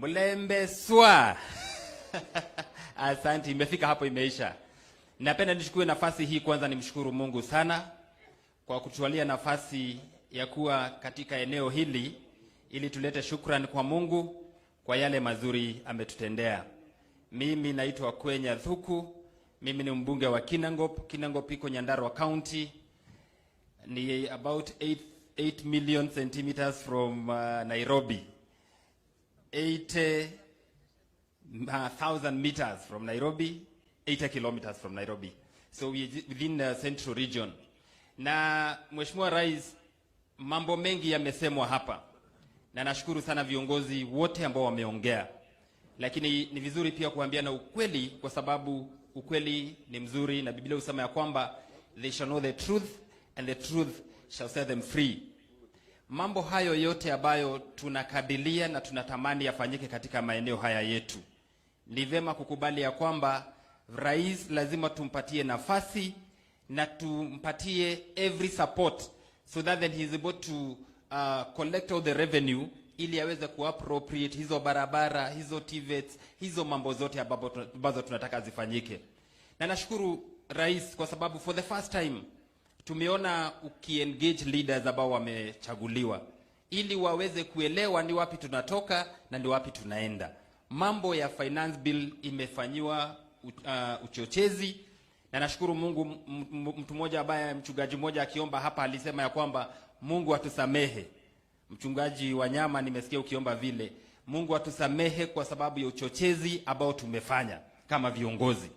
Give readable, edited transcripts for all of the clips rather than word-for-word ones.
Mlembe swa. Asante, imefika hapo imeisha. Napenda nichukue nafasi hii kwanza nimshukuru Mungu sana kwa kutualia nafasi ya kuwa katika eneo hili ili tulete shukrani kwa Mungu kwa yale mazuri ametutendea. Mimi naitwa Kwenya Thuku, mimi ni mbunge wa Kinangop. Kinangop iko Nyandarua County, ni about 8 million centimeters from Nairobi. 80,000 meters from Nairobi, 80 kilometers from Nairobi. So we within the central region. Na Mheshimiwa Rais, mambo mengi yamesemwa hapa. Na nashukuru sana viongozi wote ambao wameongea. Lakini ni vizuri pia kuambiana ukweli kwa sababu ukweli ni mzuri na Biblia husema ya kwamba they shall know the truth and the truth shall set them free. Mambo hayo yote ambayo tunakadilia na tunatamani yafanyike katika maeneo haya yetu. Ni vema kukubali ya kwamba rais lazima tumpatie nafasi na tumpatie every support so that he is able to collect all the revenue ili aweze kuappropriate hizo barabara, hizo TVETs, hizo mambo zote ambazo tunataka zifanyike. Na nashukuru rais kwa sababu for the first time tumeona ukiengage leaders ambao wamechaguliwa ili waweze kuelewa ni wapi tunatoka na ni wapi tunaenda. Mambo ya finance bill imefanywa uchochezi na nashukuru Mungu. Mtu mmoja ambaye mchungaji mmoja akiomba hapa alisema ya kwamba Mungu atusamehe. Mchungaji wa nyama nimesikia ukiomba vile. Mungu atusamehe kwa sababu ya uchochezi ambao tumefanya kama viongozi.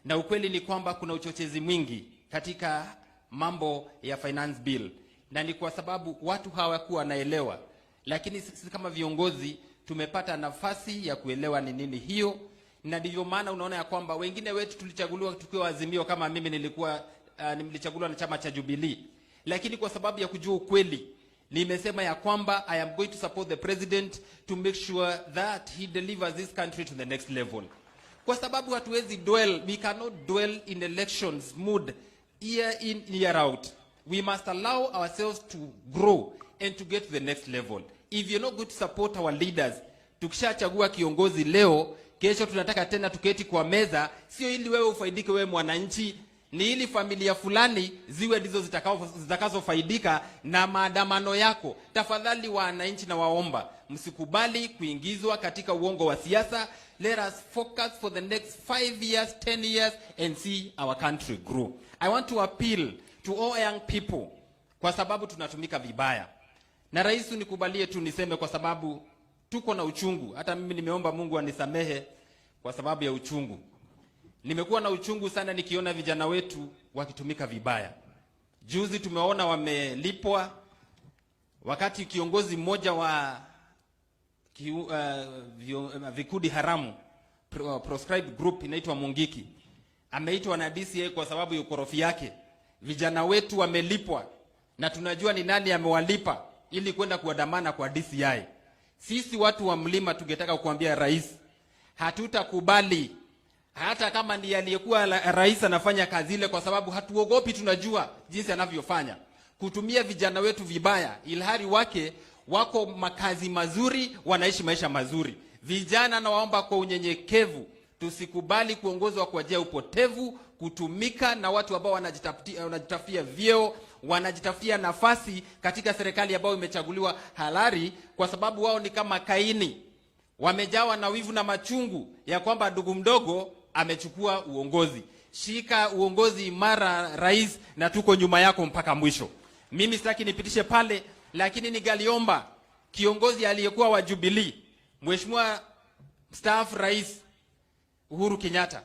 Na ukweli ni kwamba kuna uchochezi mwingi katika mambo ya finance bill. Na ni kwa sababu watu hawakuwa wanaelewa. Lakini sisi kama viongozi tumepata nafasi ya kuelewa ni nini hiyo. Na ndivyo maana unaona ya kwamba wengine wetu tulichaguliwa tukiwa Azimio, kama mimi nilichaguliwa na chama cha Jubilee. Lakini kwa sababu ya kujua ukweli, nimesema ya kwamba I am going to support the president to make sure that he delivers this country to the next level. Kwa sababu hatuwezi we cannot dwell in elections mood year in year out. We must allow ourselves to grow and to get to the next level. If you're not going to support our leaders, tukishachagua kiongozi leo, kesho tunataka tena tuketi kwa meza, sio ili wewe ufaidike wewe mwananchi, ni ili familia fulani ziwe ndizo zitakazofaidika na maandamano yako. Tafadhali wananchi na waomba, msikubali kuingizwa katika uongo wa siasa. Let us focus for the next 5 years, 10 years and see our country grow. I want to appeal to all young people kwa sababu tunatumika vibaya. Na rais, nikubalie tu niseme kwa sababu tuko na uchungu. Hata mimi nimeomba Mungu anisamehe kwa sababu ya uchungu. Nimekuwa na uchungu sana nikiona vijana wetu wakitumika vibaya. Juzi tumeona wamelipwa wakati kiongozi mmoja wa vikundi haramu proscribed group inaitwa Mungiki ameitwa na DCI kwa sababu ya ukorofi yake. Vijana wetu wamelipwa na tunajua ni nani amewalipa ili kwenda kuandamana kwa DCI. Sisi watu wa mlima tungetaka kukuambia rais, hatutakubali hata kama ndiye aliyekuwa rais anafanya kazi ile, kwa sababu hatuogopi, tunajua jinsi anavyofanya kutumia vijana wetu vibaya, ilhari wako makazi mazuri, wanaishi maisha mazuri. Vijana na waomba kwa unyenyekevu, tusikubali kuongozwa kwa njia upotevu, kutumika na watu ambao wanajitafutia vyeo, wanajitafutia nafasi katika serikali ambayo imechaguliwa halali, kwa sababu wao ni kama Kaini, wamejawa na wivu na machungu ya kwamba ndugu mdogo amechukua uongozi. Shika uongozi imara rais, na tuko nyuma yako mpaka mwisho. Mimi sitaki nipitishe pale, lakini ningaliomba kiongozi aliyekuwa wa Jubilee, Mheshimiwa mstaafu Rais Uhuru Kenyatta,